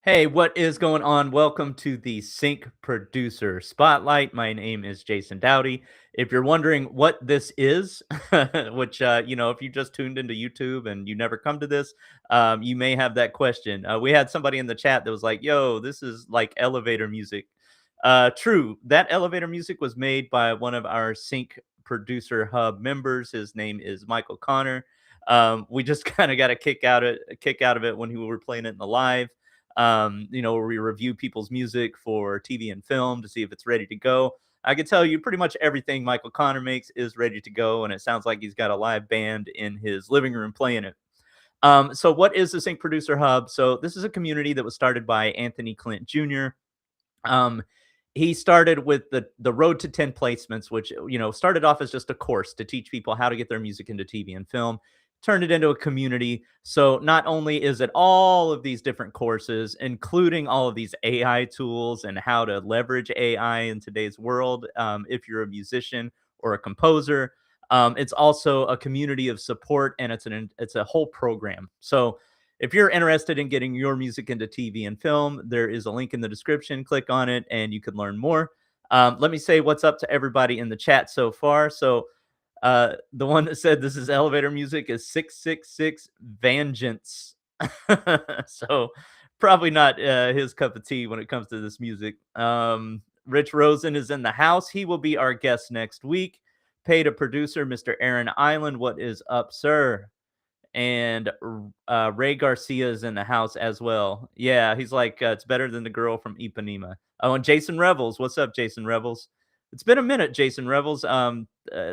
Hey, what is going on? Welcome to the Sync Producer Spotlight. My name is Jason Dowty. If you're wondering what this is, which, if you just tuned into YouTube and you never come to this, you may have that question. We had somebody in the chat that was like, yo, this is like elevator music. True, that elevator music was made by one of our Sync Producer Hub members. His name is Michael Connor. We just kind of got a kick out of it when we were playing it in the live, where we review people's music for TV and film to see if it's ready to go. I can tell you pretty much everything Michael Connor makes is ready to go, and it sounds like he's got a live band in his living room playing it. So what is the Sync Producer Hub? So this is a community that was started by Anthony Clint Jr. Um, he started with the Road to 10 Placements, which started off as just a course to teach people how to get their music into TV and film. Turned it into a community. So not only is it all of these different courses, including all of these AI tools and how to leverage AI in today's world, if you're a musician or a composer, it's also a community of support, and it's a whole program. So if you're interested in getting your music into TV and film, there is a link in the description. Click on it and you can learn more. Let me say what's up to everybody in the chat so far. So the one that said this is elevator music is 666 Vengeance. So probably not his cup of tea when it comes to this music. Rich Rosen is in the house. He will be our guest next week. Paid a producer, Mr. Aaron Island. What is up, sir? And Ray Garcia is in the house as well. Yeah, he's like, it's better than the girl from Ipanema. Oh, and Jason Revels. What's up, Jason Revels? It's been a minute, Jason Revels,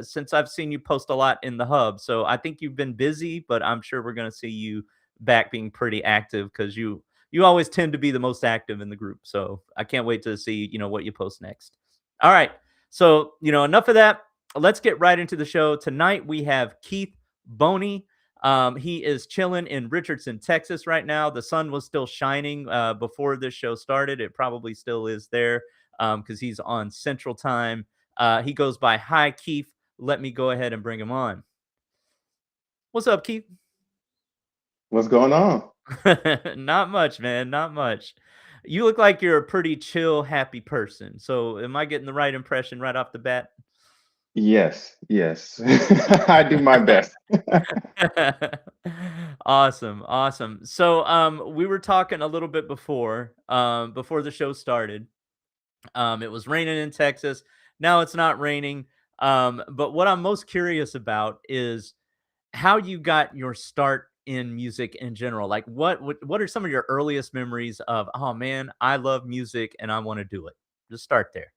since I've seen you post a lot in the hub. So I think you've been busy, but I'm sure we're going to see you back being pretty active because you always tend to be the most active in the group. So I can't wait to see, what you post next. All right. So, enough of that. Let's get right into the show. Tonight we have Keith Boney. He is chilling in Richardson, Texas right now. The sun was still shining before this show started. It probably still is there because he's on Central Time. He goes by Hi Keith. Let me go ahead and bring him on. What's up, Keith? What's going on? Not much, man. Not much. You look like you're a pretty chill, happy person. So, am I getting the right impression right off the bat? Yes, yes. I do my best. Awesome, awesome. So, we were talking a little bit before the show started. It was raining in Texas. Now it's not raining. But what I'm most curious about is how you got your start in music in general. Like, what are some of your earliest memories of? Oh man, I love music and I want to do it. Just start there.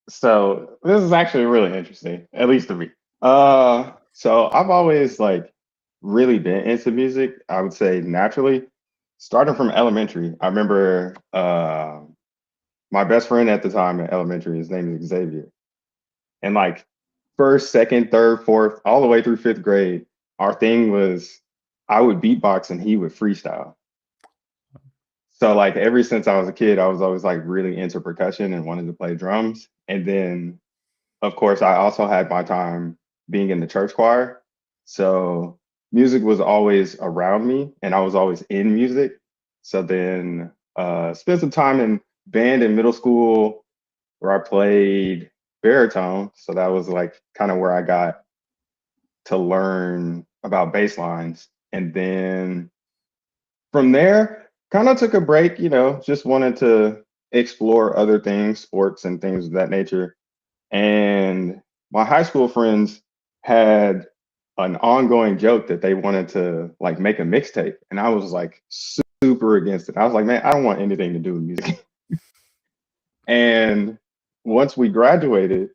So this is actually really interesting, at least to me. So I've always like really been into music, I would say naturally, starting from elementary. I remember my best friend at the time in elementary, his name is Xavier. And like first, second, third, fourth, all the way through fifth grade, our thing was I would beatbox and he would freestyle. So like ever since I was a kid, I was always like really into percussion and wanted to play drums. And then of course I also had my time being in the church choir. So music was always around me and I was always in music. So then spent some time in band in middle school where I played baritone. So that was like kind of where I got to learn about bass lines. And then from there, kind of took a break, just wanted to explore other things, sports and things of that nature. And my high school friends had an ongoing joke that they wanted to like make a mixtape. And I was like super against it. I was like, man, I don't want anything to do with music. And once we graduated,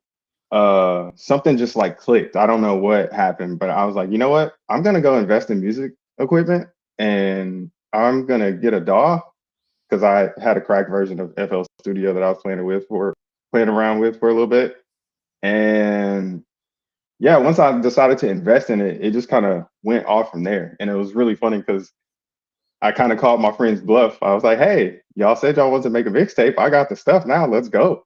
something just like clicked. I don't know what happened, but I was like, you know what? I'm gonna go invest in music equipment and I'm gonna get a DAW because I had a cracked version of FL Studio that I was playing around with for a little bit. And yeah, once I decided to invest in it, it just kind of went off from there. And it was really funny because I kind of called my friend's bluff. I was like, hey, y'all said y'all wanted to make a mixtape. I got the stuff now. Let's go.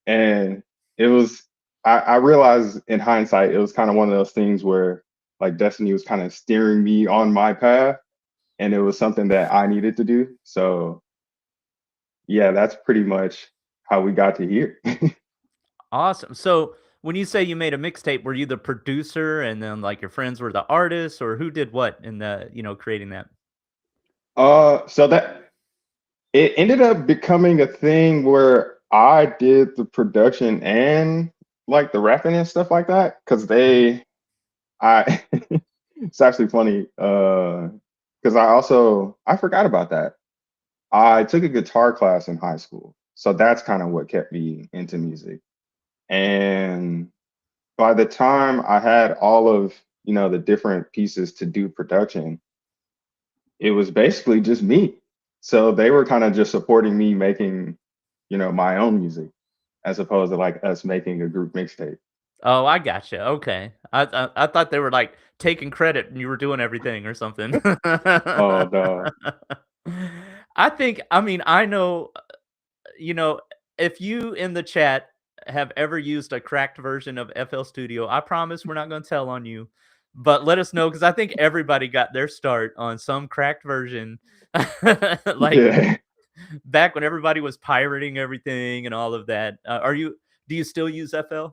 And it was, I realized in hindsight, it was kind of one of those things where like destiny was kind of steering me on my path. and it was something that I needed to do. So yeah, that's pretty much how we got to here. Awesome. So when you say you made a mixtape, were you the producer and then like your friends were the artists, or who did what in the, creating that? So that it ended up becoming a thing where I did the production and like the rapping and stuff like that because Mhm. I it's actually funny because I forgot about that. I took a guitar class in high school, so that's kind of what kept me into music. And by the time I had all of the different pieces to do production, it was basically just me. So they were kind of just supporting me making my own music as opposed to like us making a group mixtape. Oh, I gotcha. Okay. I thought they were like taking credit and you were doing everything or something. Oh no. I mean, I know, you know, if you in the chat have ever used a cracked version of FL Studio, I promise we're not going to tell on you, but let us know because I think everybody got their start on some cracked version. Like Yeah. back when everybody was pirating everything and all of that. Do you still use FL?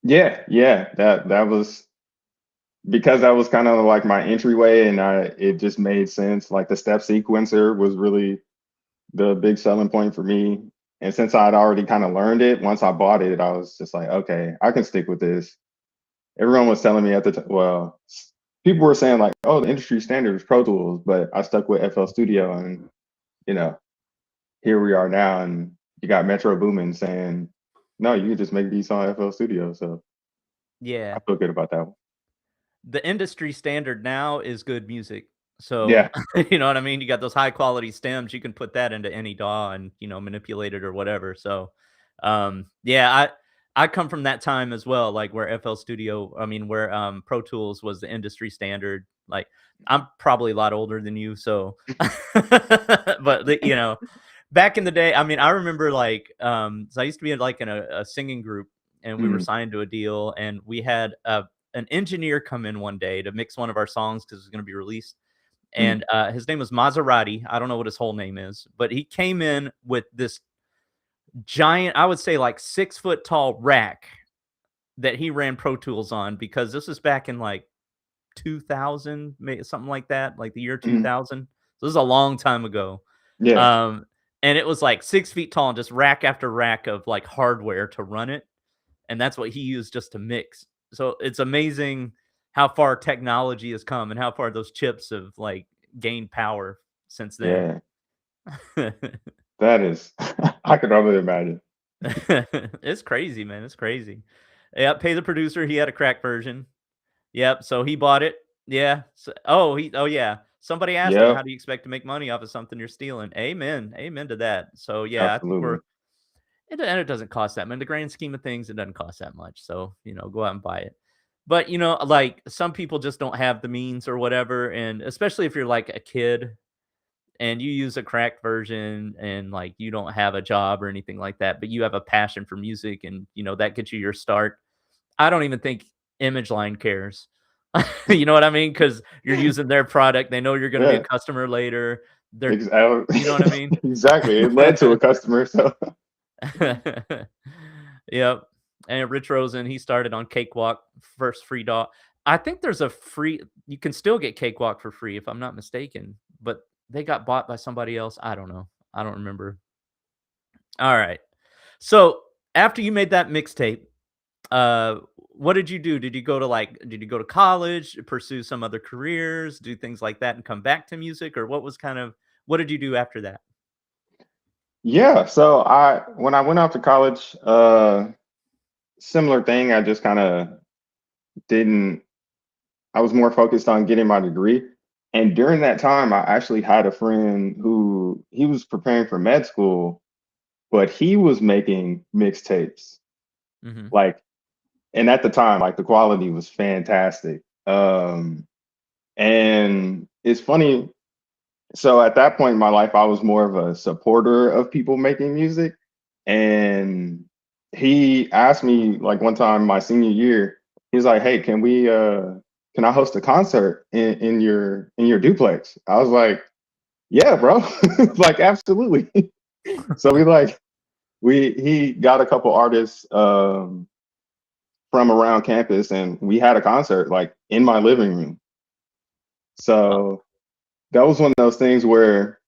Yeah. That was because that was kind of like my entryway and it just made sense. Like the step sequencer was really the big selling point for me. And since I'd already kind of learned it, once I bought it, I was just like, okay, I can stick with this. Everyone was telling me at the time, well, people were saying like, oh, the industry standard is Pro Tools, but I stuck with FL Studio, and you know, here we are now, and you got Metro Boomin saying, no, you can just make beats on FL Studio, so I Yeah. feel good about that one. The industry standard now is good music. So, Yeah, you know what I mean? You got those high quality stems, you can put that into any DAW and, manipulate it or whatever. So, yeah, I come from that time as well, like where FL Studio, I mean, where Pro Tools was the industry standard. Like, I'm probably a lot older than you, so, but back in the day, I mean, I remember like, so I used to be like in a singing group, and we were mm, signed to a deal, and we had an engineer come in one day to mix one of our songs because it was going to be released. mm, And his name was Maserati. I don't know what his whole name is, but he came in with this giant, I would say like 6 foot tall rack that he ran Pro Tools on because this was back in like 2000, something like that, like the year mm, 2000. So this is a long time ago. yeah, Um, and it was like 6 feet tall and just rack after rack of like hardware to run it, and that's what he used just to mix. So it's amazing how far technology has come and how far those chips have like gained power since then. yeah. That is, I could only imagine. It's crazy, man. It's crazy. Yeah, pay the producer. He had a crack version. Yep. So he bought it. Yeah. Oh yeah. Somebody asked him, "How Yep, do you expect to make money off of something you're stealing?" Amen. Amen to that. So yeah, I think absolutely. it doesn't cost that much. In the grand scheme of things, it doesn't cost that much. So, go out and buy it. But, like some people just don't have the means or whatever. And especially if you're like a kid and you use a cracked version and like you don't have a job or anything like that, but you have a passion for music and, that gets you your start. I don't even think Image Line cares. You know what I mean? Because you're using their product. They know you're going to be a Yeah, customer later. You know what I exactly. mean? Exactly. It led to a customer, so Yep. And Rich Rosen, he started on Cakewalk, first free dog. I think there's a free you can still get Cakewalk for free if I'm not mistaken, but they got bought by somebody else. I don't know. I don't remember. All right. So after you made that mixtape, what did you do? Did you go to college, pursue some other careers, do things like that and come back to music? Or what did you do after that? yeah. So I when I went off to college, similar thing. I just kind of didn't. I was more focused on getting my degree. And during that time, I actually had a friend who he was preparing for med school, but he was making mixtapes. Mhm. Like, and at the time, like the quality was fantastic. And it's funny. So at that point in my life, I was more of a supporter of people making music. And he asked me like one time my senior year, he's like, hey, can we can I host a concert in your duplex? I was like, yeah, bro. Like, absolutely. So he got a couple artists from around campus, and we had a concert like in my living room. Uh, So that was one of those things where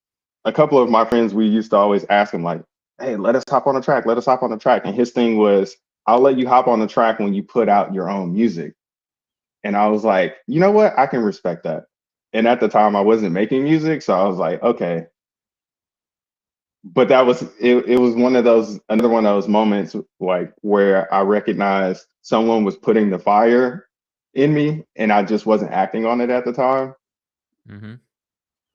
a couple of my friends, we used to always ask him like, hey, let us hop on the track, let us hop on the track. And his thing was, I'll let you hop on the track when you put out your own music. And I was like, you know what? I can respect that. And at the time I wasn't making music. So I was like, okay. But it was one of those, another one of those moments like where I recognized someone was putting the fire in me and I just wasn't acting on it at the time. mhm.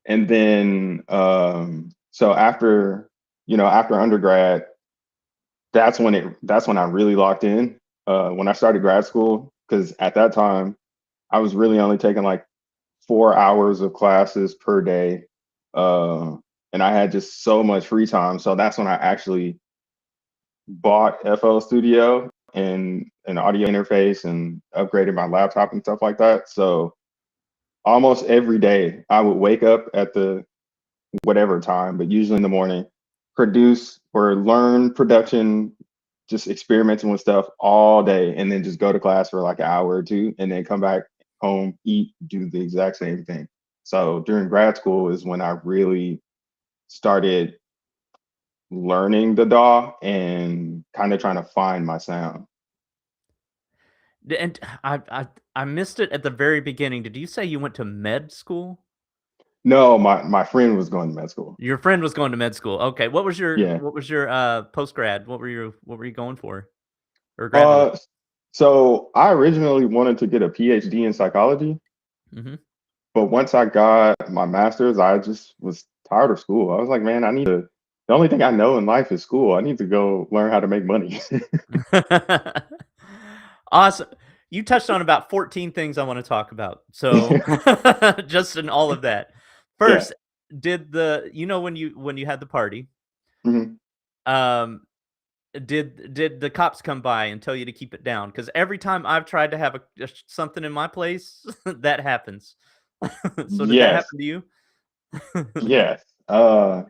And then so after, after undergrad, that's when I really locked in. When I started grad school, because at that time I was really only taking like 4 hours of classes per day. Uh, and I had just so much free time. So that's when I actually bought FL Studio and an audio interface and upgraded my laptop and stuff like that. So almost every day I would wake up at the whatever time, but usually in the morning, produce or learn production, just experimenting with stuff all day, and then just go to class for like an hour or two, and then come back home, eat, do the exact same thing. So during grad school is when I really started learning the DAW and kind of trying to find my sound. And I missed it at the very beginning. Did you say you went to med school? No, my friend was going to med school. Your friend was going to med school. Okay. Yeah. What was your post grad? What were you going for? Or graduate? Uh, so I originally wanted to get a PhD in psychology. Mhm. But once I got my master's, I just was tired of school. I was like, man, the only thing I know in life is school. I need to go learn how to make money. Awesome. You touched on about 14 things I wanna talk about. So, just in all of that. Yeah. First, did the when you had the party, Mhm. um, did the cops come by and tell you to keep it down? Because every time I've tried to have something in my place, that happens. So did that Yes. happen to you? Yes.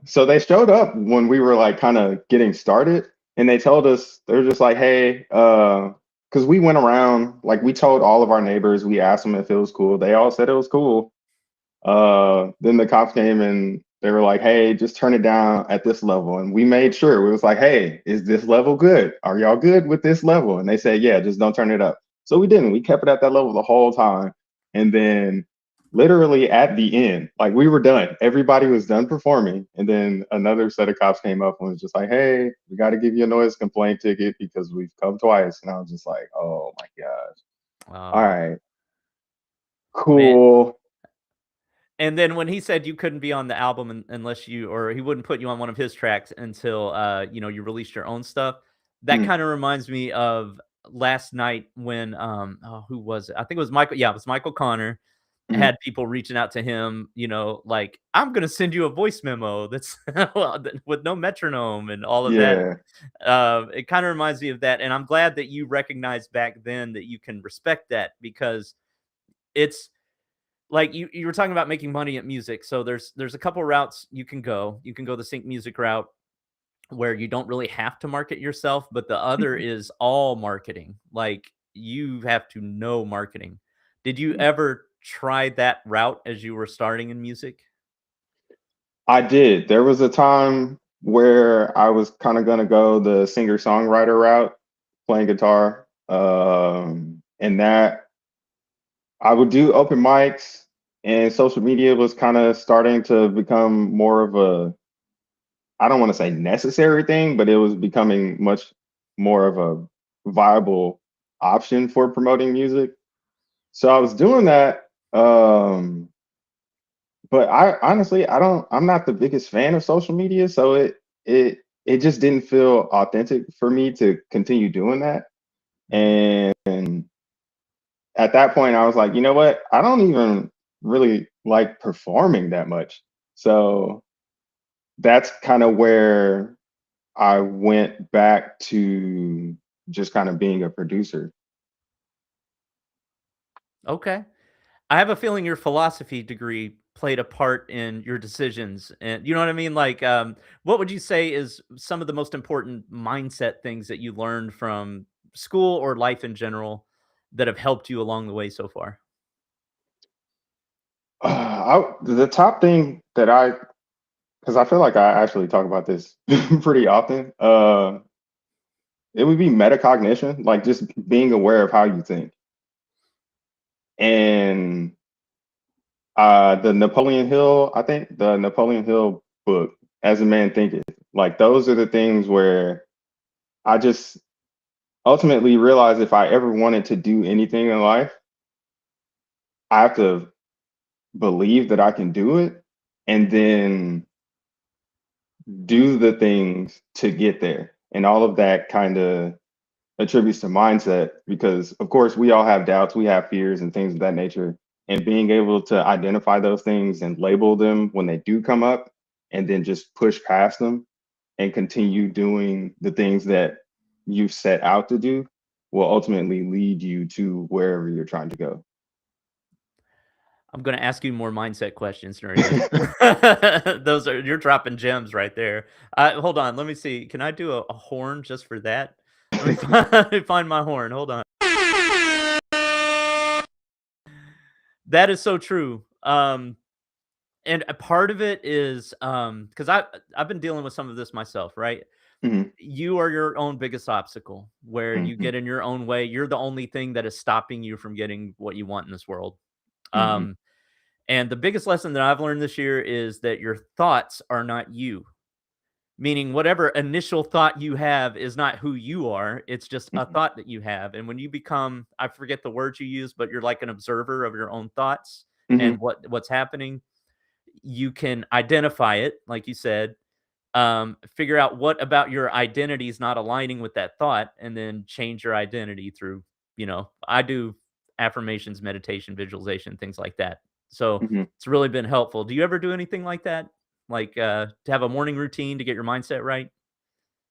So they showed up when we were like kind of getting started, and they told us, they're just like, hey, because we went around, like we told all of our neighbors, we asked them if it was cool. They all said it was cool. Then the cops came and they were like, hey, just turn it down at this level. And we made sure. We was like, hey, is this level good? Are y'all good with this level? And they said, yeah, just don't turn it up. So we didn't. We kept it at that level the whole time. And then literally at the end, like we were done. Everybody was done performing. And then another set of cops came up and was just like, hey, we got to give you a noise complaint ticket because we've come twice. And I was just like, oh my gosh. All Oh, right, man. cool. And then when he said you couldn't be on the album unless or he wouldn't put you on one of his tracks until, you released your own stuff, that Mhm, kinda reminds me of last night when, oh, who was it? I think it was Michael, yeah, it was Michael Connor, mhm. had people reaching out to him, like, "I'm gonna send you a voice memo that's with no metronome," and all of that. Yeah. It kinda reminds me of that, and I'm glad that you recognized back then that you can respect that because it's like you were talking about making money at music. So there's a couple routes you can go. You can go the sync music route where you don't really have to market yourself, but the other Mhm, is all marketing. Like you have to know marketing. Did you mhm. ever try that route as you were starting in music? I did. There was a time where I was kind of gonna go the singer-songwriter route, playing guitar. And that I would do open mics, and social media was kind of starting to become more of a, I don't want to say necessary thing, but it was becoming much more of a viable option for promoting music. So I was doing that. But I honestly, I'm not the biggest fan of social media, so it just didn't feel authentic for me to continue doing that. Mhm. And at that point I was like, you know what? I don't even really like performing that much. So that's kind of where I went back to just kind of being a producer. Okay. I have a feeling your philosophy degree played a part in your decisions, and you know what I mean? Like, what would you say is some of the most important mindset things that you learned from school or life in general that have helped you along the way so far? The top thing that because I feel like I actually talk about this pretty often. It would be metacognition, like just being aware of how you think. And the Napoleon Hill, I think the Napoleon Hill book, As a Man Thinketh, like those are the things where I just ultimately realized if I ever wanted to do anything in life, I have to believe that I can do it and then do the things to get there. And all of that kind of attributes to mindset because, of course, we all have doubts, we have fears and things of that nature. And being able to identify those things and label them when they do come up and then just push past them and continue doing the things that you've set out to do will ultimately lead you to wherever you're trying to go. I'm gonna ask you more mindset questions during this. Those are you're dropping gems right there. Hold on, let me see. Can I do a horn just for that? Let me let me find my horn. Hold on. That is so true. And a part of it is because I've been dealing with some of this myself, right? Mhm, You are your own biggest obstacle where you mhm, get in your own way. You're the only thing that is stopping you from getting what you want in this world. mhm, Um, and the biggest lesson that I've learned this year is that your thoughts are not you. Meaning, whatever initial thought you have is not who you are. It's just a mhm, thought that you have. And when you become, I forget the words you use, but you're like an observer of your own thoughts and mhm, what's happening, you can identify it, like you said, figure out what about your identity is not aligning with that thought, and then change your identity through, I do affirmations, meditation, visualization, things like that. So mhm. it's really been helpful. Do you ever do anything like that? Like to have a morning routine to get your mindset right?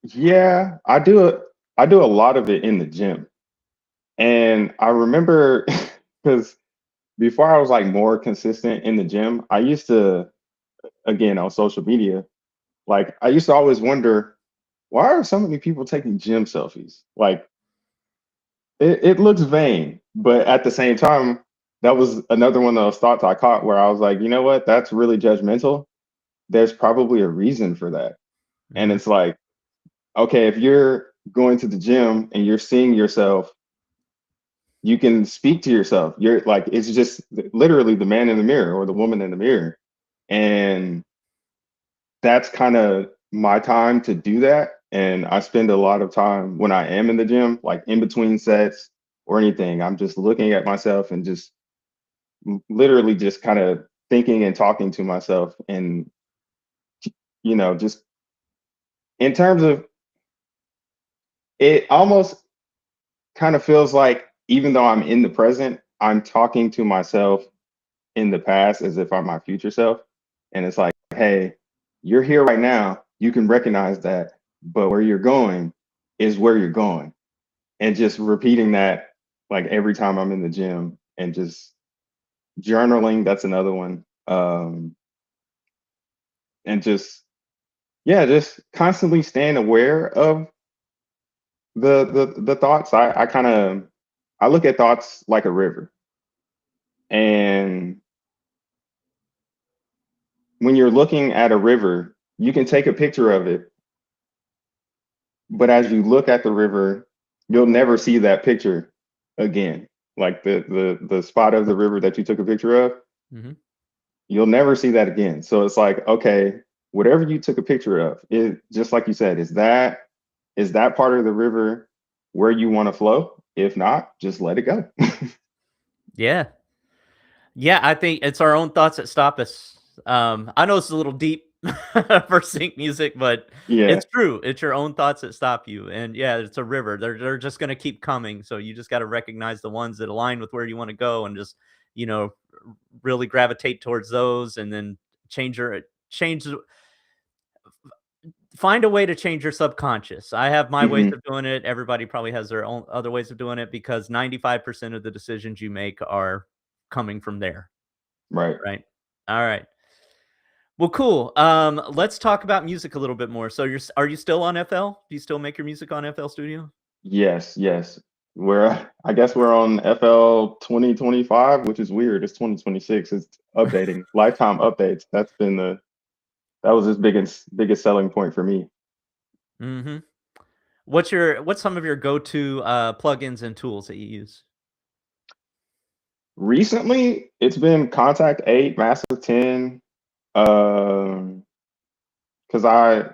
Yeah, I do a lot of it in the gym. And I remember because before I was like more consistent in the gym, I used to, again, on social media, like I used to always wonder, why are so many people taking gym selfies? Like it looks vain, but at the same time, that was another one of those thoughts I caught where I was like, you know what? That's really judgmental. There's probably a reason for that. And Hmm. it's like, okay, if you're going to the gym and you're seeing yourself, you can speak to yourself. You're like, it's just literally the man in the mirror or the woman in the mirror. And that's kind of my time to do that. And I spend a lot of time when I am in the gym, like in between sets or anything. I'm just looking at myself and just literally just kind of thinking and talking to myself. And, just in terms of it, almost kind of feels like even though I'm in the present, I'm talking to myself in the past as if I'm my future self. And it's like, hey, you're here right now. You can recognize that, but where you're going is where you're going. And just repeating that like every time I'm in the gym and just journaling, that's another one. And just, yeah, just constantly staying aware of the thoughts. I kind of, I look at thoughts like a river. And when you're looking at a river, you can take a picture of it, but as you look at the river, you'll never see that picture again. Like the spot of the river that you took a picture of, Hmm. you'll never see that again. So it's like, okay, whatever you took a picture of, it just like you said, is that part of the river where you want to flow? If not, just let it go. Yeah. Yeah, I think it's our own thoughts that stop us. I know it's a little deep for sync music, but Yeah. it's true. It's your own thoughts that stop you. And yeah, it's a river. They're just gonna keep coming. So you just gotta recognize the ones that align with where you want to go and just, you know, really gravitate towards those and then change your change find a way to change your subconscious. I have my ways Hmm. of doing it. Everybody probably has their own other ways of doing it because 95% of the decisions you make are coming from there, Right. right? All right. Well, cool. Let's talk about music a little bit more. So are you still on FL? Do you still make your music on FL Studio? Yes, yes. I guess we're on FL 2025, which is weird. It's 2026. It's updating. Lifetime updates. That was his biggest selling point for me. Mhm. What's some of your go-to, plugins and tools that you use? Recently, it's been Contact 8, Massive 10, um, because I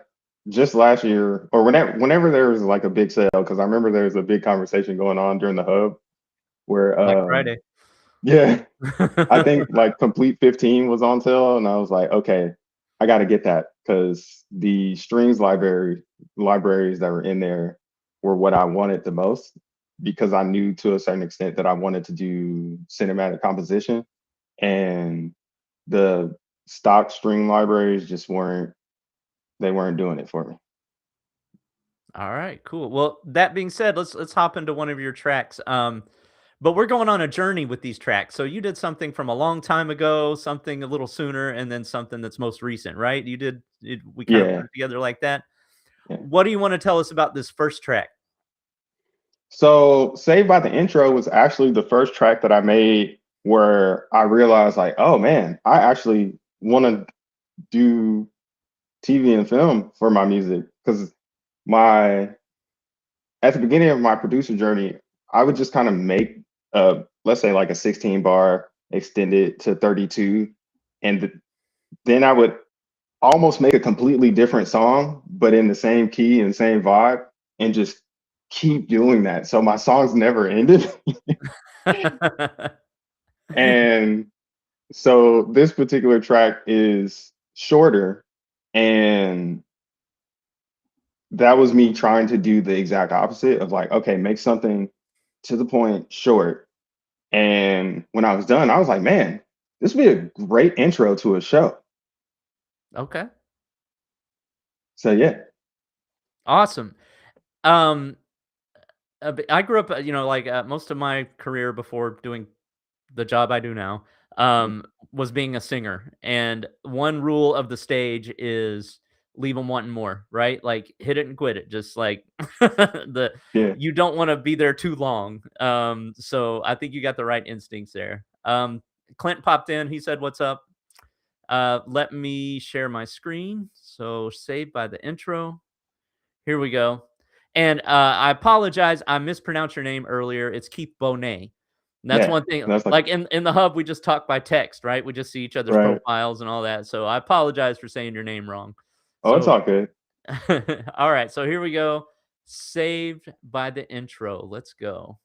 just last year or whenever there was like a big sale, because I remember there was a big conversation going on during the hub where Black Friday. yeah, I think like Complete 15 was on sale, and I was like, okay, I got to get that because the strings libraries that were in there were what I wanted the most because I knew to a certain extent that I wanted to do cinematic composition, and the stock string libraries just weren't doing it for me. All right, cool. Well, that being said, let's hop into one of your tracks. But we're going on a journey with these tracks. So you did something from a long time ago, something a little sooner, and then something that's most recent, right? We kind of put Yeah, it together like that. yeah. What do you want to tell us about this first track? So Saved by the Intro was actually the first track that I made where I realized like, oh man, I actually want to do TV and film for my music because my at the beginning of my producer journey, I would just kind of make let's say like a 16 bar extended to 32, and then I would almost make a completely different song, but in the same key and same vibe, and just keep doing that. So my songs never ended. And so this particular track is shorter, and that was me trying to do the exact opposite of like, okay, make something to the point, short. And when I was done, I was like, man, this would be a great intro to a show. Okay, So yeah, awesome. Um, I grew up, like most of my career before doing the job I do now, mhm, was being a singer, and one rule of the stage is leave them wanting more, right? Like, hit it and quit it, just like the yeah, you don't wanna be there too long, so I think you got the right instincts there. Clint popped in, he said, "What's up?" Let me share my screen, so saved by the intro. Here we go. And, I apologize, I mispronounced your name earlier, it's Keith Boney. That's yeah. one thing, That's like like, in the hub, we just talk by text, right? We just see each other's right. profiles and all that, so I apologize for saying your name wrong. Oh, it's So all good. alright, so here we go. Saved by the intro, let's go.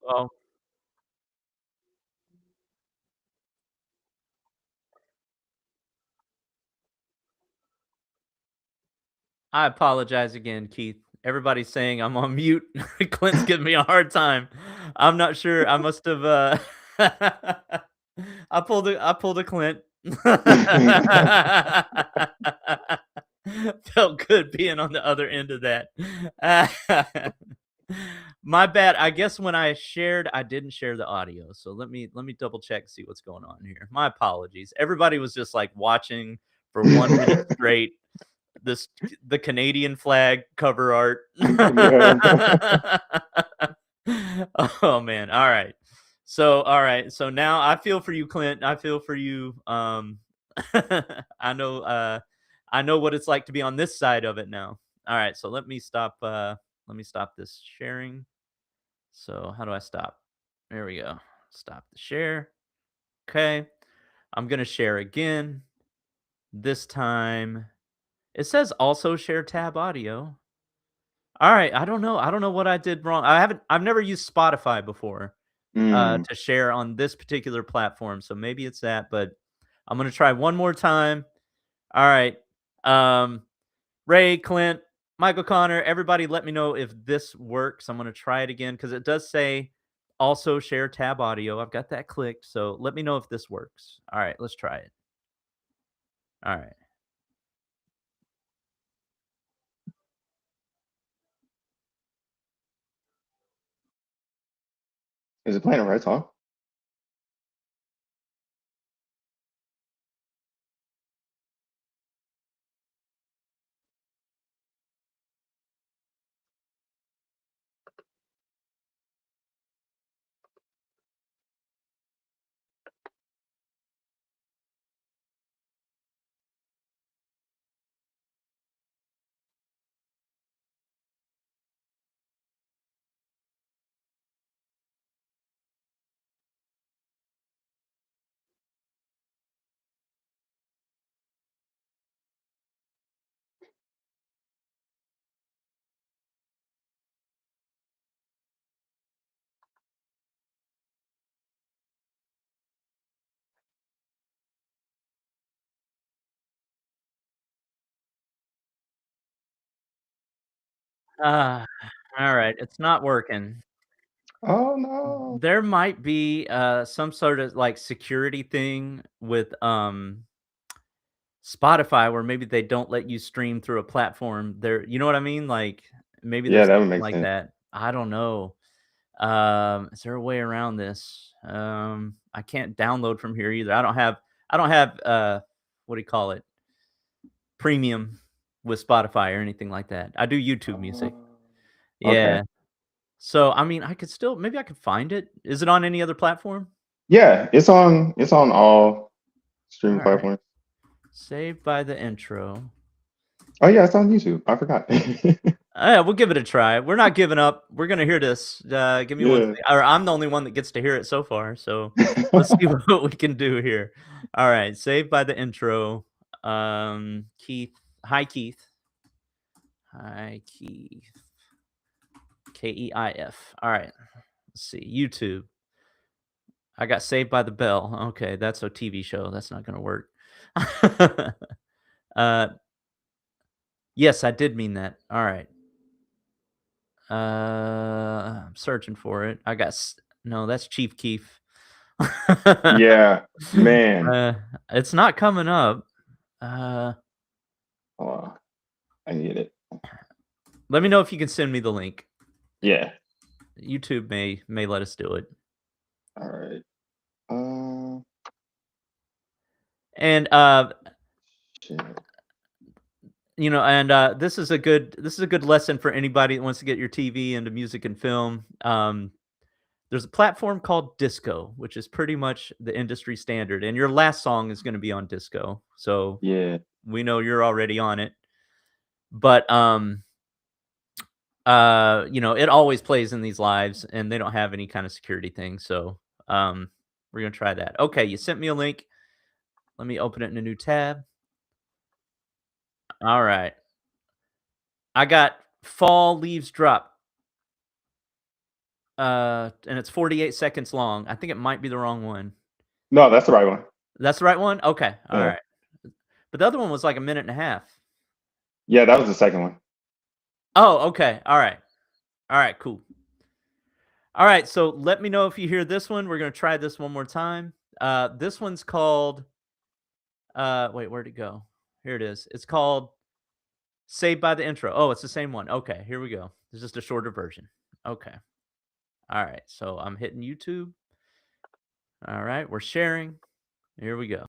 Well, I apologize again, Keith. Everybody's saying I'm on mute. Clint's giving me a hard time. I'm not sure. I must have I pulled a Clint. Felt good being on the other end of that. My bad. I guess when I shared, I didn't share the audio. So let me double check, see what's going on here. My apologies. Everybody was just like watching for 1 minute straight this the Canadian flag cover art. Yeah, Oh man. All right. So all right. So now I feel for you, Clint. I feel for you. I know I know what it's like to be on this side of it now. All right. So let me stop this sharing. So how do I stop? There we go. Stop the share. Okay. I'm gonna share again. This time it says also share tab audio. All right. I don't know. I don't know what I did wrong. I've never used Spotify before. Mm. To share on this particular platform, so maybe it's that, but I'm gonna try one more time. All right. Um, Ray, Clint, Michael Connor, everybody let me know if this works. I'm gonna try it again because it does say also share tab audio. I've got that clicked, so let me know if this works. All right, let's try it. All right. Is it playing the right song? Ah, all right, it's not working. Oh no. There might be some sort of like security thing with Spotify where maybe they don't let you stream through a platform there, you know what I mean? Like, maybe Yeah, there's that would something make like sense. that. I don't know. Is there a way around this? I can't download from here either. I don't have, what do you call it? Premium with Spotify or anything like that. I do YouTube music. Oh, okay. Yeah. So, I mean, I could still maybe I could find it. Is it on any other platform? Yeah, it's on all streaming Alright. platforms. Saved by the intro. Oh yeah, it's on YouTube. I forgot. Yeah, we'll give it a try. We're not giving up. We're gonna hear this. Give me one Yeah. sec or I'm the only one that gets to hear it so far, so let's see what we can do here. Alright, saved by the intro. Keith. Hi, Keith. Hi, Keith. Keif. Alright, let's see. YouTube. I got Saved by the Bell. Okay, that's a TV show. That's not gonna work. Uh, yes, I did mean that. Alright. I'm searching for it. No, that's Chief Keef. Yeah, man. Uh, it's not coming up. Uh, Oh, I need it. Let me know if you can send me the link. Yeah. YouTube may let us do it. All right. And Shit. this is a good lesson for anybody that wants to get your TV into music and film. There's a platform called Disco, which is pretty much the industry standard, and your last song is going to be on Disco. So Yeah. we know you're already on it. But it always plays in these lives and they don't have any kind of security thing. So we're gonna try that. Okay, you sent me a link. Let me open it in a new tab. All right. I got Fall Leaves Drop. And it's 48 seconds long. I think it might be the wrong one. No, that's the right one. That's the right one? Okay. All Yeah. right. But the other one was like a minute and a half. Yeah, that was the second one. Oh, okay. All right. All right, cool. All right, so let me know if you hear this one. We're gonna try this one more time. This one's called wait, where'd it go? Here it is. It's called Saved by the Intro. Oh, it's the same one. Okay, here we go. It's just a shorter version. Okay. All right. So I'm hitting YouTube. All right, we're sharing. Here we go.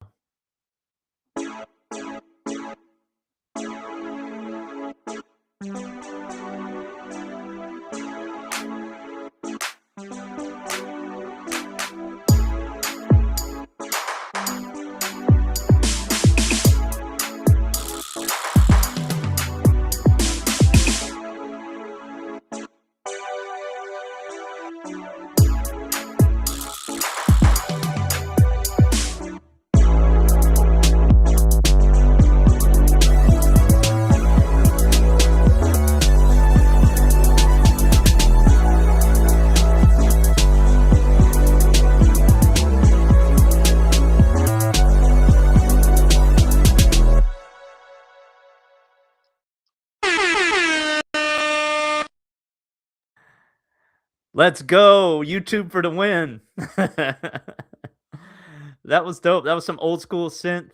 Let's go, YouTube for the win. That was dope. That was some old school synth.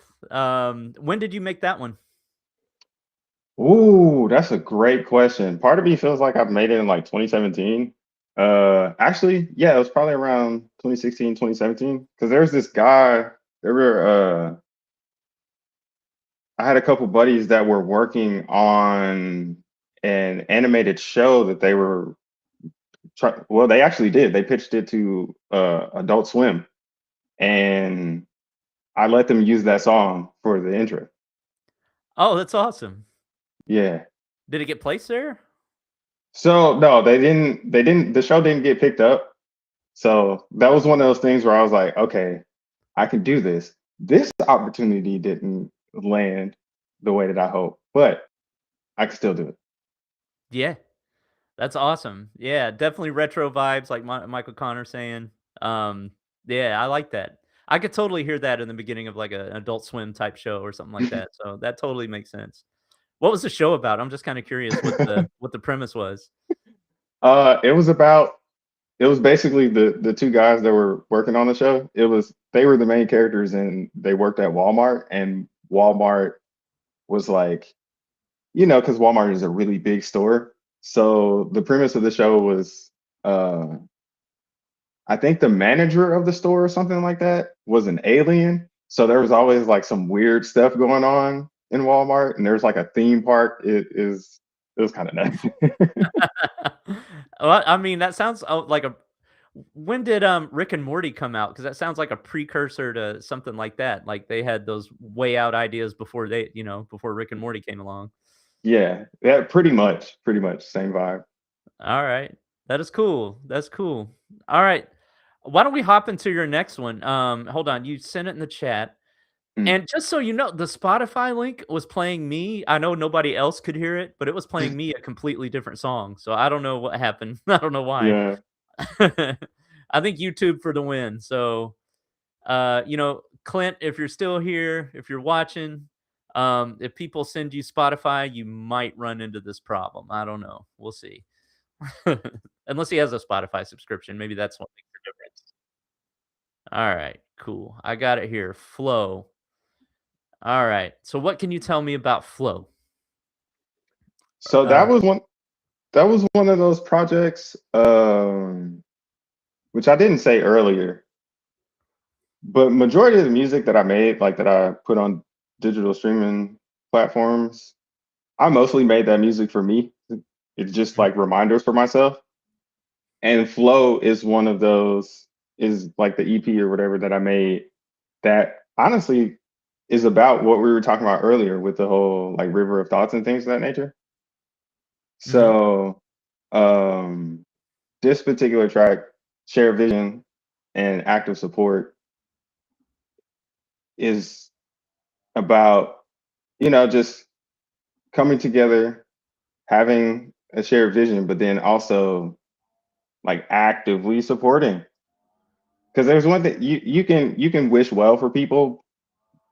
When did you make that one? Ooh, that's a great question. Part of me feels like I've made it in like 2017. Actually, yeah, it was probably around 2016, 2017. Because there's this guy, there were I had a couple buddies that were working on an animated show that they were well, they actually did. They pitched it to Adult Swim, and I let them use that song for the intro. Oh, that's awesome. Yeah. Did it get placed there? So no, they didn't. They didn't. The show didn't get picked up. So that was one of those things where I was like, okay, I can do this. This opportunity didn't land the way that I hoped, but I can still do it. Yeah, that's awesome. Yeah, definitely retro vibes, like Michael Connor saying. Um, yeah, I like that. I could totally hear that in the beginning of like an Adult Swim type show or something like that. So that totally makes sense. What was the show about? I'm just kind of curious what the premise was. It was about. It was basically the two guys that were working on the show. They were the main characters and they worked at Walmart, and Walmart was like, because Walmart is a really big store. So the premise of the show was, uh, I think the manager of the store or something like that was an alien. So there was always like some weird stuff going on in Walmart, and there's like a theme park. It was kind of nuts. Well, I mean, that sounds like a. When did Rick and Morty come out? Because that sounds like a precursor to something like that. Like they had those way out ideas before before Rick and Morty came along. Yeah, pretty much same vibe. All right. That is cool. That's cool. All right. Why don't we hop into your next one? Hold on. You sent it in the chat. Mm. And just so you know, the Spotify link was playing me. I know nobody else could hear it, but it was playing me a completely different song. So I don't know what happened. I don't know why. Yeah. I think YouTube for the win. So Clint, if you're still here, if you're watching, if people send you Spotify, you might run into this problem. I don't know. We'll see. Unless he has a Spotify subscription, maybe that's what makes the difference. All right, cool. I got it here. Flow. All right. So what can you tell me about Flow? So Uh, that was one of those projects, which I didn't say earlier, but majority of the music that I made, like that I put on digital streaming platforms, I mostly made that music for me. It's just like reminders for myself. And Flow is one of those, is like the EP or whatever that I made that honestly is about what we were talking about earlier with the whole like river of thoughts and things of that nature. mhm. So um this particular track, Share Vision and Active Support, is about, just coming together, having a shared vision, but then also like actively supporting. Because there's one thing you can wish well for people,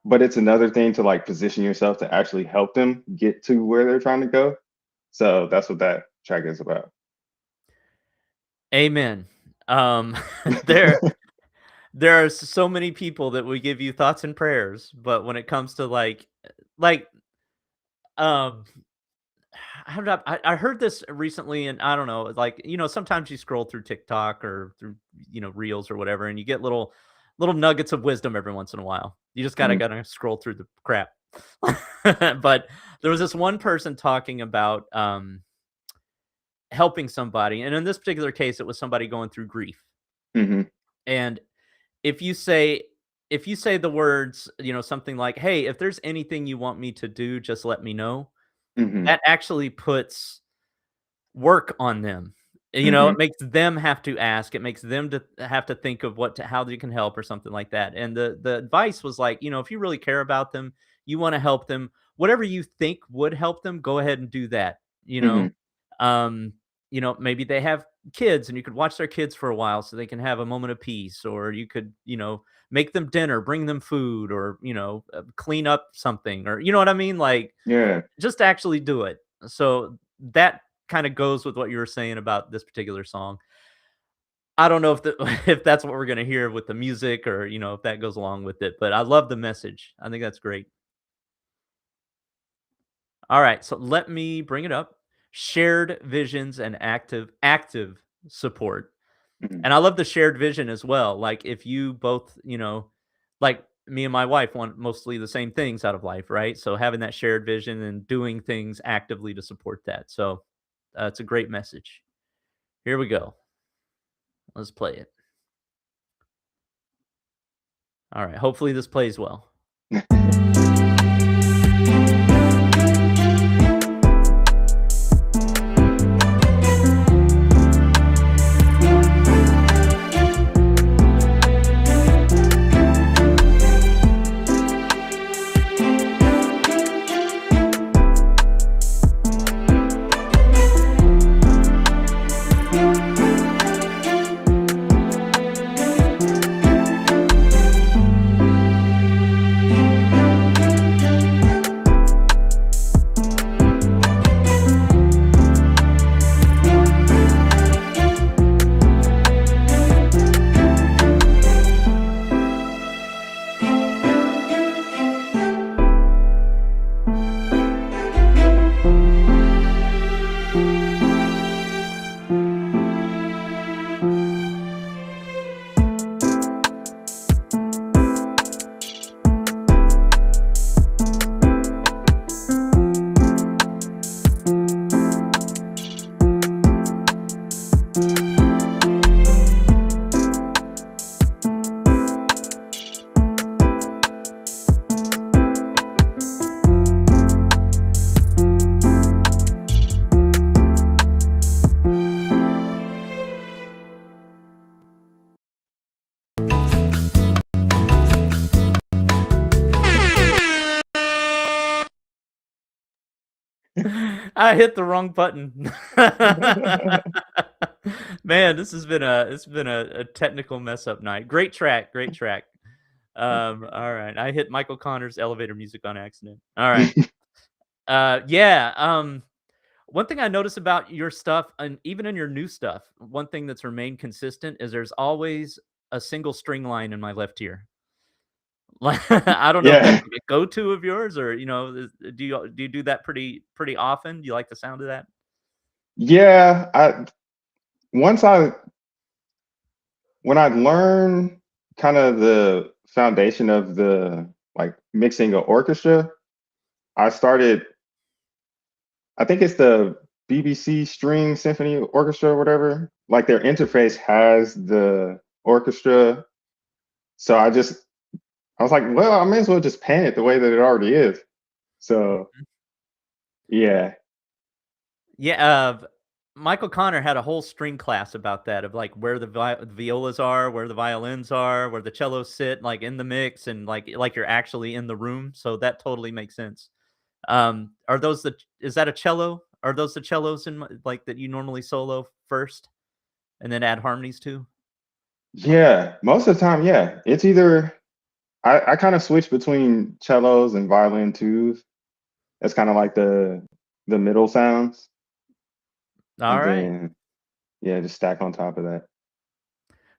but it's another thing to like position yourself to actually help them get to where they're trying to go. So that's what that track is about. Amen. Um, there there are so many people that will give you thoughts and prayers, but when it comes to like um I heard this recently, and I don't know, like, sometimes you scroll through TikTok or through, Reels or whatever, and you get little nuggets of wisdom every once in a while. You just gotta Mhm, gotta scroll through the crap. But there was this one person talking about helping somebody, and in this particular case, it was somebody going through grief. mhm, And if you say if you say the words, something like, "Hey, if there's anything you want me to do, just let me know," mhm, that actually puts work on them. It mhm, makes them have to ask, it makes them to have to think of how they can help or something like that, and the advice was like, if you really care about them, you wanna help them, whatever you think would help them, go ahead and do that, you know? mhm. Um, maybe they have kids and you could watch their kids for a while so they can have a moment of peace, or you could, make them dinner, bring them food, or, clean up something, or you know what I mean? Like, Yeah. just actually do it. So that kinda goes with what you were saying about this particular song. I don't know if if that's what we're gonna hear with the music or, if that goes along with it, but I love the message. I think that's great. Alright, so let me bring it up. Shared visions and active support. Mhm. And I love the shared vision as well. Like, if you both, like me and my wife want mostly the same things out of life, right? So having that shared vision and doing things actively to support that. So, it's a great message. Here we go. Let's play it. Alright, hopefully this plays well. I hit the wrong button. Man, this has been a technical mess up night. Great track, great track. All right. I hit Michael Connor's elevator music on accident. All right. Yeah. One thing I notice about your stuff, and even in your new stuff, one thing that's remained consistent is there's always a single string line in my left ear. Like, I don't know if that's Yeah. like a go-to of yours, or do you do that pretty often? Do you like the sound of that? Yeah, once I when I learned kind of the foundation of the like mixing a orchestra, I started I think it's the BBC String Symphony Orchestra or whatever. Like their interface has the orchestra. So I was like, well, I may as well just pan it the way that it already is. So yeah. Yeah, Michael Connor had a whole string class about that, of like where the violas are, where the violins are, where the cellos sit, like in the mix, and like you're actually in the room. So that totally makes sense. Are those the? Is that a cello? Are those the cellos like that you normally solo first and then add harmonies to? Yeah. Most of the time, yeah. It's either I kind of switch between cellos and violin twos. That's kind of like the middle sounds. All And right, then yeah, just stack on top of that.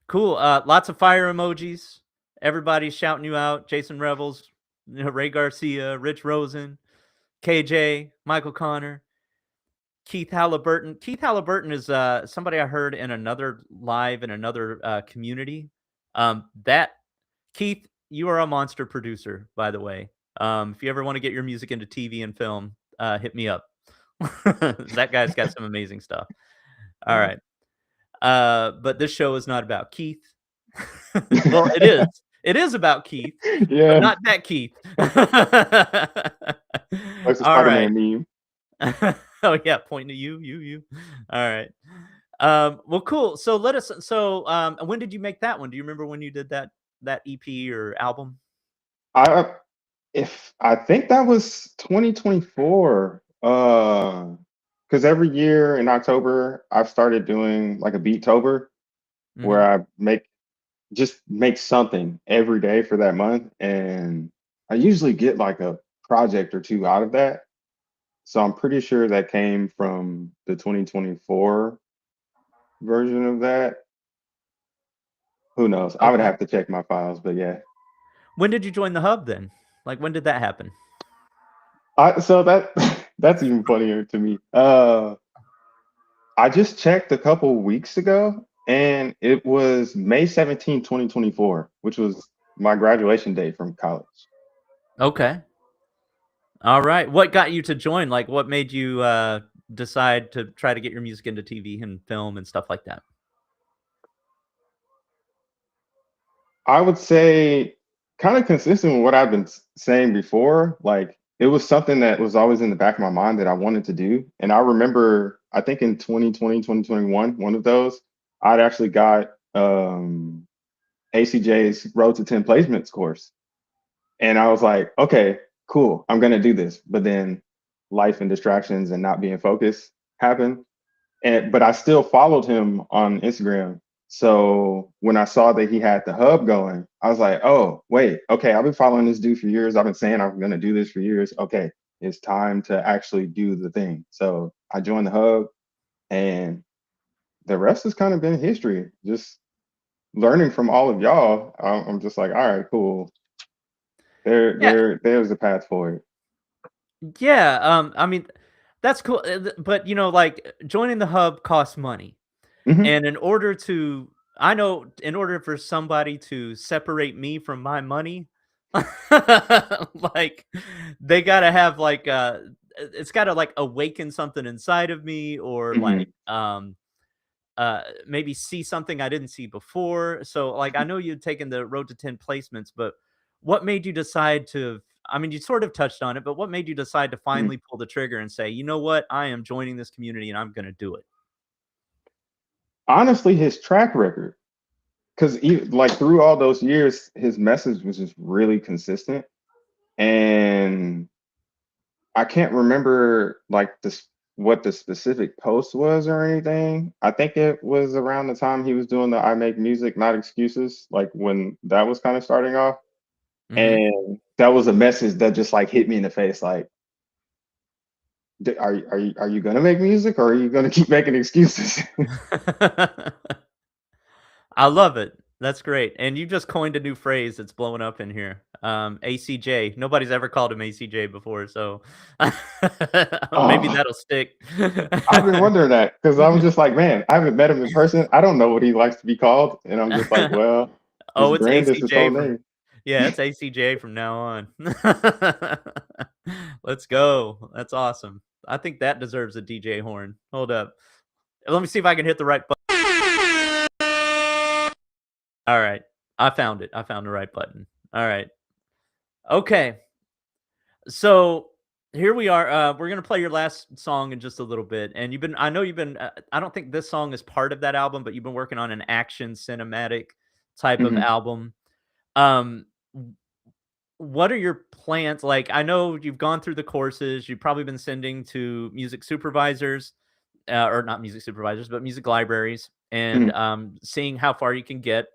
cool. Lots of fire emojis. Everybody's shouting you out. Jason Rebels, Ray Garcia, Rich Rosen, KJ, Michael Connor. Keith Halliburton. Keith Halliburton is, somebody I heard in another live in another, community. That Keith, you are a monster producer, by the way. If you ever wanna get your music into TV and film, hit me up. That guy's got some amazing stuff. Uh, Alright. But this show is not about Keith. Well, it is. It is about Keith, but yeah, not that Keith. like the Alright. Spider-Man meme. Oh, yeah, pointing to you. Alright. Well, cool. So when did you make that one? Do you remember when you did that EP or album? I if I think that was 2024. Because every year in October I've started doing like a Beattober where Mhm. I make something every day for that month, and I usually get like a project or two out of that. So I'm pretty sure that came from the 2024 version of that. Who knows? I would Okay. have to check my files, but yeah. When did you join the hub then? Like, when did that happen? So that that's even funnier to me. I just checked a couple weeks ago, and it was May 17th, 2024, which was my graduation day from college. Okay. All right. What got you to join? Like, what made you decide to try to get your music into TV and film and stuff like that? I would say kind of consistent with what I've been saying before. Like it was something that was always in the back of my mind that I wanted to do. And I remember, I think in 2020, 2021, one of those, I'd actually got ACJ's Road to 10 Placements course. And I was like, okay, cool, I'm going to do this. But then life and distractions and not being focused happened. But I still followed him on Instagram. So when I saw that he had the hub going, I was like, oh, wait, okay, I've been following this dude for years. I've been saying I'm gonna do this for years. Okay, it's time to actually do the thing. So I joined the hub, and the rest has kind of been history. Just learning from all of y'all. I'm just like, all right, cool. Yeah. There's a path forward. Yeah. I mean, that's cool. But like joining the hub costs money. Hmm. And I know in order for somebody to separate me from my money, like they gotta have like it's gotta like awaken something inside of me or Hmm. like maybe see something I didn't see before. So like I know you'd taken the road to 10 placements, but what made you decide to I mean you sort of touched on it, but what made you decide to Hmm. finally pull the trigger and say, you know what, I am joining this community and I'm gonna do it? Honestly, his track record. Because like through all those years, his message was just really consistent, and I can't remember like this what the specific post was or anything. I think it was around the time he was doing the "I Make Music, Not Excuses," like when that was kind of starting off, Mhm. and that was a message that just like hit me in the face. Like, are you gonna make music or are you gonna keep making excuses? I love it. That's great. And you just coined a new phrase that's blowing up in here. ACJ. Nobody's ever called him ACJ before, so maybe Oh, that'll stick. I've been wondering that because I was just like, man, I haven't met him in person. I don't know what he likes to be called. And I'm just like, well, his Oh, it's brand is his whole ACJ from name. yeah, it's ACJ from now on. Let's go. That's awesome. I think that deserves a DJ horn. Hold up. Let me see if I can hit the right button. All right. I found it. I found the right button. All right. Okay. So here we are. We're gonna play your last song in just a little bit, and I know you've been. I don't think this song is part of that album, but you've been working on an action cinematic type of Hmm. album. Um, w- what are your plans? Like, I know you've gone through the courses. You've probably been sending to music supervisors, or not music supervisors, but music libraries, and Hmm. seeing how far you can get.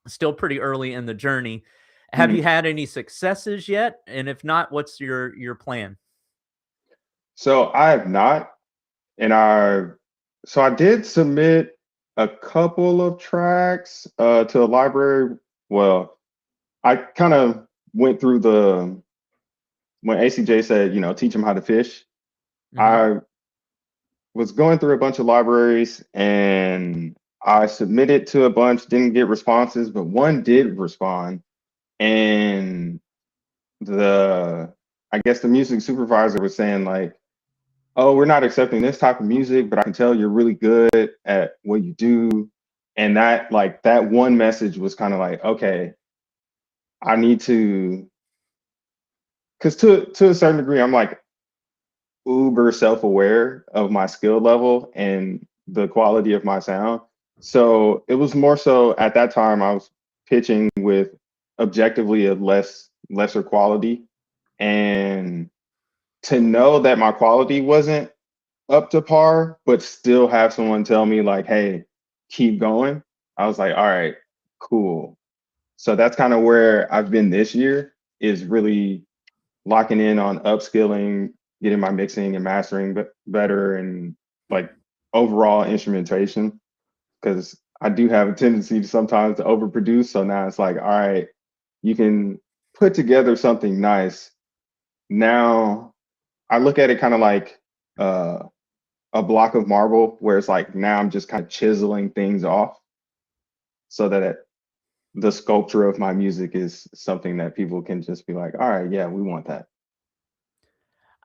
Still pretty early in the journey. Have Hmm. you had any successes yet? And if not, what's your plan? So I have not, and I did submit a couple of tracks to a library. Well, I kind of went through the when ACJ said, teach them how to fish. Mhm. I was going through a bunch of libraries and I submitted to a bunch, didn't get responses, but one did respond. And I guess the music supervisor was saying, like, oh, we're not accepting this type of music, but I can tell you're really good at what you do. And that one message was kind of like, okay, I need to, because to a certain degree, I'm like uber self-aware of my skill level and the quality of my sound. So it was more so at that time I was pitching with objectively a lesser quality. And to know that my quality wasn't up to par, but still have someone tell me like, hey, keep going. I was like, all right, cool. So that's kind of where I've been this year is really locking in on upskilling, getting my mixing and mastering better, and like overall instrumentation. Because I do have a tendency to sometimes to overproduce. So now it's like, all right, you can put together something nice. Now I look at it kind of like uh, a block of marble, where it's like now I'm just kind of chiseling things off so that the sculpture of my music is something that people can just be like, all right, yeah, we want that.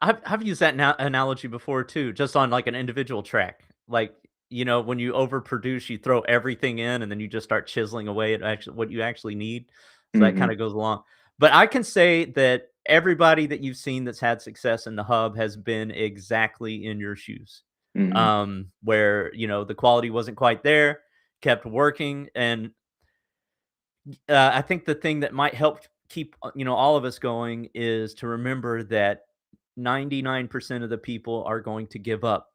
I've used that analogy before too, just on like an individual track. Like, when you overproduce, you throw everything in and then you just start chiseling away at actually what you actually need. So that kind Hmm. of goes along. But I can say that everybody that you've seen that's had success in the hub has been exactly in your shoes. Hmm. Where, the quality wasn't quite there, kept working. And I think the thing that might help keep, all of us going is to remember that 99% of the people are going to give up.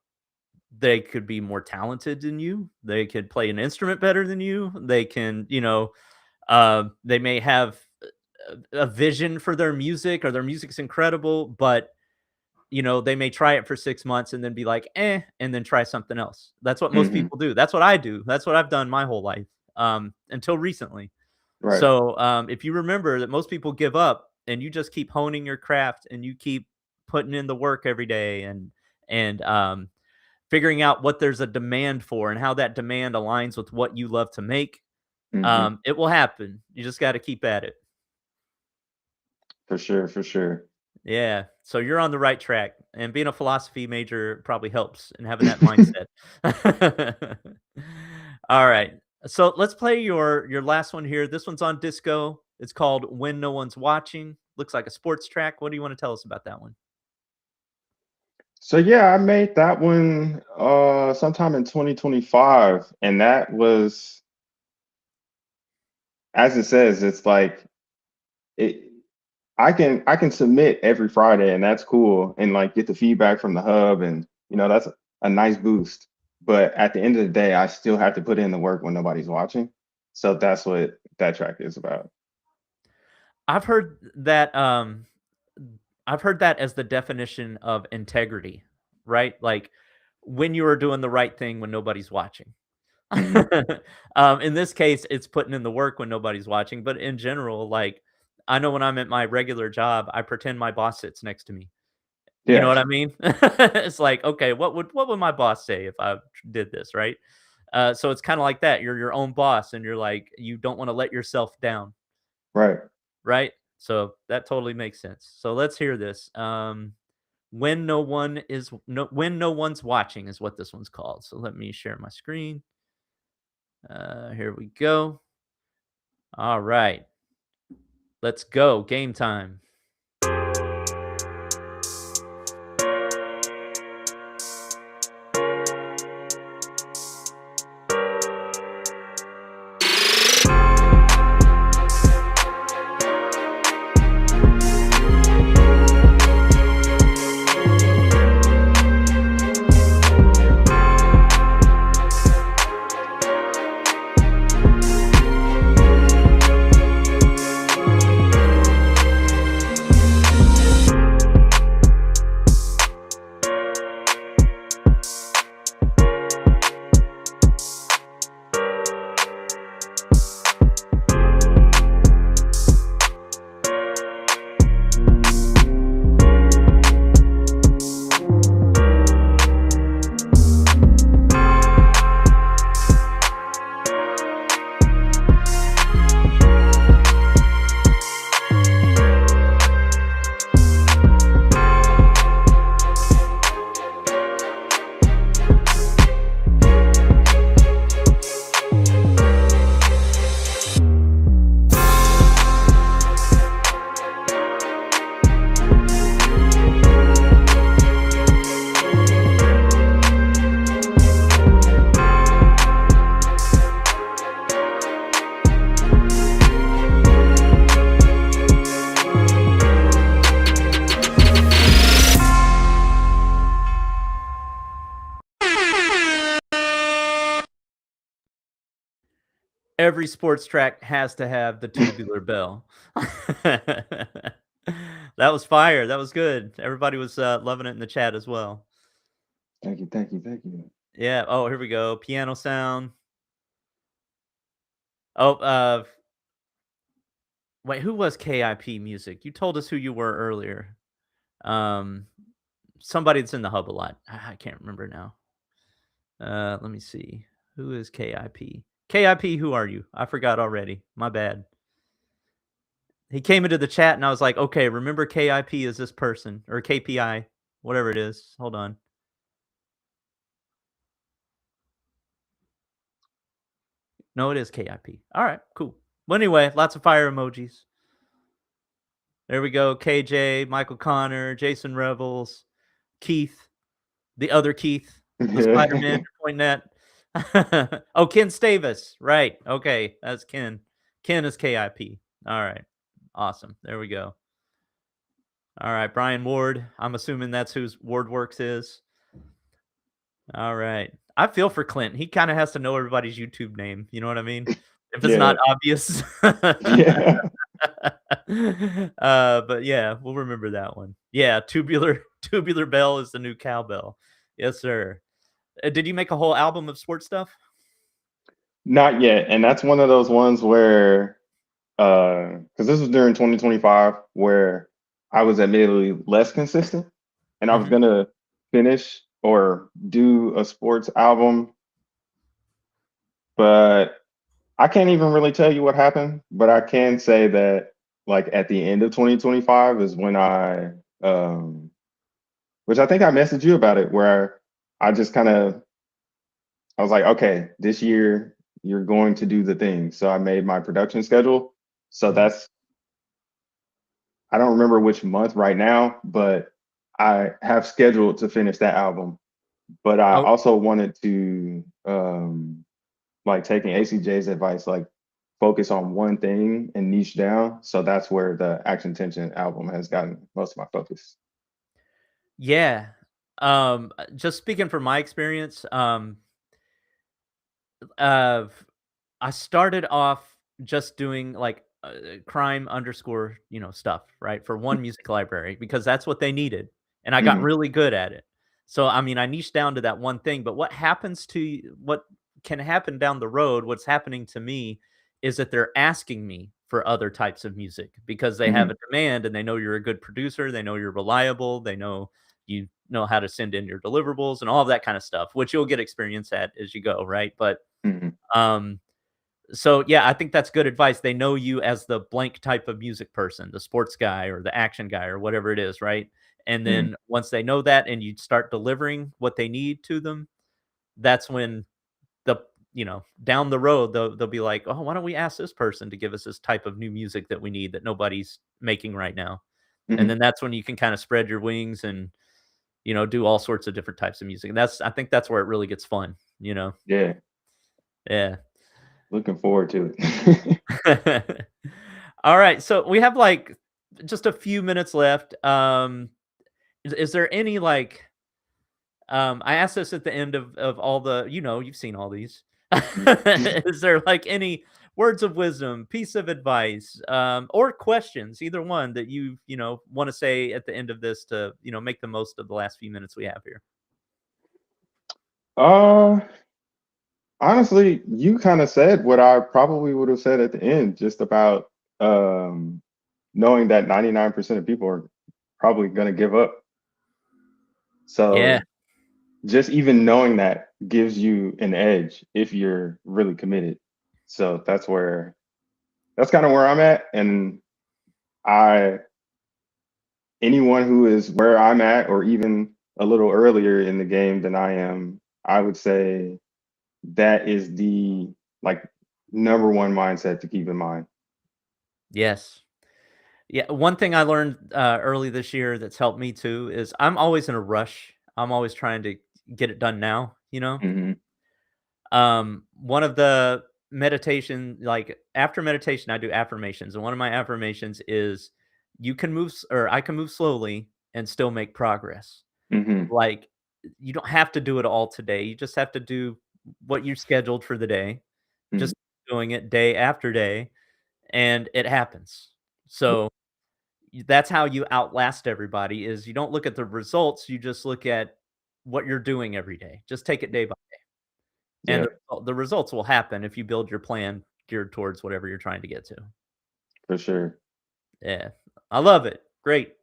They could be more talented than you. They could play an instrument better than you. They can, they may have a vision for their music or their music's incredible, but they may try it for 6 months and then be like, "Eh," and then try something else. That's what most Hmm. people do. That's what I do. That's what I've done my whole life, until recently. Right. So, if you remember that most people give up and you just keep honing your craft and you keep putting in the work every day and figuring out what there's a demand for and how that demand aligns with what you love to make, Hmm. it will happen. You just got to keep at it. For sure. For sure. Yeah. So you're on the right track, and being a philosophy major probably helps in having that mindset. All right. So let's play your last one here. This one's on disco. It's called When No One's Watching. Looks like a sports track. What do you want to tell us about that one? So yeah, I made that one sometime in 2025, and that was, as it says, it's like it I can submit every Friday, and that's cool, and like get the feedback from the hub, and that's a nice boost. But at the end of the day, I still have to put in the work when nobody's watching. So that's what that track is about. I've heard that I've heard that as the definition of integrity, right? Like when you are doing the right thing when nobody's watching. Hmm. In this case, it's putting in the work when nobody's watching, but in general, like, I know when I'm at my regular job, I pretend my boss sits next to me. You know Yeah. what I mean? It's like, okay, what would my boss say if I did this, right? So it's kinda like that. You're your own boss and you're like, you don't wanna let yourself down, Right. right? So that totally makes sense. So let's hear this. When no one's watching is what this one's called. So let me share my screen. Here we go. All right. Let's go. Game time. Every sports track has to have the tubular bell. That was fire. That was good. Everybody was loving it in the chat as well. Thank you. Thank you. Thank you. Yeah. Oh, here we go. Piano sound. Oh, wait, who was KIP Music? You told us who you were earlier. Um, somebody that's in the hub a lot. I can't remember now. Let me see. Who is KIP? KIP, who are you? I forgot already. My bad. He came into the chat and I was like, okay, remember KIP is this person or KPI, whatever it is. Hold on. No, it is KIP. All right, cool. Well, anyway, lots of fire emojis. There we go. KJ, Michael Connor, Jason Revels, Keith, the other Keith, the Spider-Man Yeah. you're pointing at. Oh, Ken Stavis. Right. Okay, that's Ken. Ken is KIP. All right. Awesome. There we go. All right, Brian Ward. I'm assuming that's whose WardWorks is. All right. I feel for Clint. He kinda has to know everybody's YouTube name, you know what I mean? If it's not Yeah. obvious. Yeah. But yeah, we'll remember that one. Yeah, Tubular Bell is the new cowbell. Yes, sir. Did you make a whole album of sports stuff? Not yet. And that's one of those ones where because this was during 2025 where I was admittedly less consistent and I was Mhm. gonna finish or do a sports album, but I can't even really tell you what happened, but I can say that like at the end of 2025 is when which I think I messaged you about it, where I just kind of I was like, okay, this year you're going to do the thing. So I made my production schedule. So Mhm. that's I don't remember which month right now, but I have scheduled to finish that album. But I Oh, also wanted to like taking ACJ's advice, like focus on one thing and niche down. So that's where the Action Tension album has gotten most of my focus. yeah. Just speaking from my experience, uh I started off just doing like crime underscore, stuff, right? For one music library because that's what they needed. And I got Hmm. really good at it. So, I mean, I niched down to that one thing. But what can happen down the road, what's happening to me is that they're asking me for other types of music because they have Hmm. a demand and they know you're a good producer. They know you're reliable. They know you know how to send in your deliverables and all of that kind of stuff, which you'll get experience at as you go, right? But, Hmm. um, so, yeah, I think that's good advice. They know you as the blank type of music person, the sports guy or the action guy or whatever it is, right? And Hmm. then once they know that and you start delivering what they need to them, that's when the down the road, they'll be like, "Oh, why don't we ask this person to give us this type of new music that we need that nobody's making right now?" And Hmm. then that's when you can kinda spread your wings and, do all sorts of different types of music. And I think that's where it really gets fun, you know? Yeah, Yeah. looking forward to it. All right, so we have like just a few minutes left. Is there any like I asked this at the end of all the, you've seen all these. Is there like any words of wisdom, piece of advice, or questions, either one that you want to say at the end of this to, make the most of the last few minutes we have here? uh, Honestly, you kind of said what I probably would have said at the end, just about um, knowing that 99% of people are probably going to give up. Yeah. So just even knowing that gives you an edge if you're really committed. So that's kind of where I'm at. And I, anyone who is where I'm at, or even a little earlier in the game than I am, I would say that is the like number one mindset to keep in mind. Yes. Yeah, one thing I learned, early this year that's helped me too is I'm always in a rush. I'm always trying to get it done now, you know? Hmm. One of the meditation like, after meditation, I do affirmations, and one of my affirmations is, I can move slowly and still make progress." Hmm. Like, you don't have to do it all today, you just have to do what you scheduled for the day, Hmm. just doing it day after day, and it happens. So that's how you outlast everybody is you don't look at the results, you just look at what you're doing every day. Just take it day by and Yeah. the results will happen if you build your plan, geared towards whatever you're trying to get to. For sure. Yeah, I love it. Great.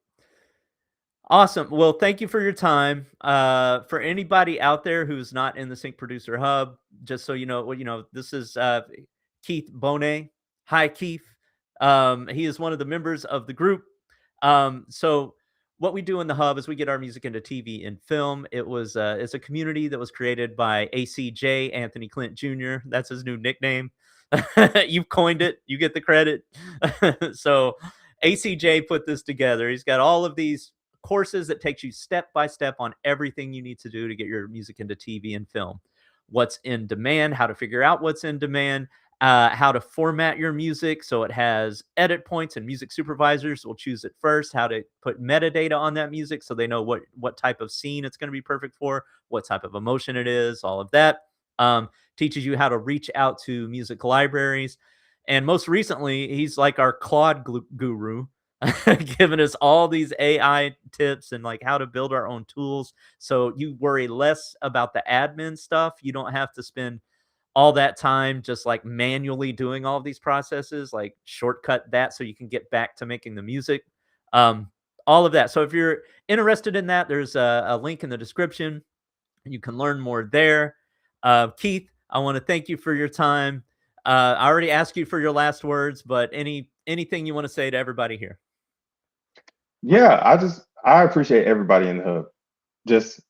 Awesome. Well, thank you for your time. For anybody out there who's not in the Sync Producer Hub, just so you know, well, this is Keith Boney. Hi, Keith. He is one of the members of the group. So what we do in the hub is we get our music into TV and film. It's a community that was created by ACJ Anthony Clint Jr. That's his new nickname. You've coined it. You get the credit. So ACJ put this together. He's got all of these courses that takes you step by step on everything you need to do to get your music into TV and film. What's in demand, how to figure out what's in demand, how to format your music so it has edit points, and music supervisors will choose it first, how to put metadata on that music so they know what type of scene it's going to be perfect for, what type of emotion it is, all of that. Teaches you how to reach out to music libraries. And most recently, he's like our Claude guru, giving us all these AI tips and like how to build our own tools. So you worry less about the admin stuff. You don't have to spend all that time just like manually doing all of these processes, like shortcut that so you can get back to making the music. Um, all of that. So if you're interested in that, there's a link in the description. You can learn more there. Keith, I want to thank you for your time. I already asked you for your last words, but anything you want to say to everybody here? Yeah, I appreciate everybody in the hub. Just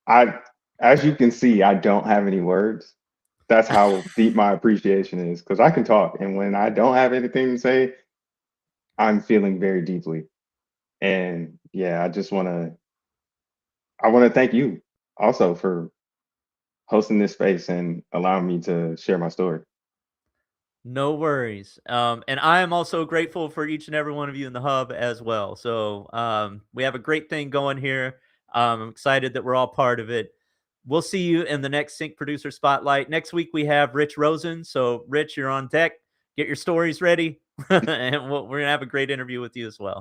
I as you can see, I don't have any words. That's how deep my appreciation is because I can talk, and when I don't have anything to say, I'm feeling very deeply. And yeah, I want to thank you also for hosting this space and allowing me to share my story. No worries. And I am also grateful for each and every one of you in the hub as well. So we have a great thing going here. I'm excited that we're all part of it. We'll see you in the next Sync Producer Spotlight. Next week we have Rich Rosen. So Rich, you're on deck. Get your stories ready, and we're gonna have a great interview with you as well.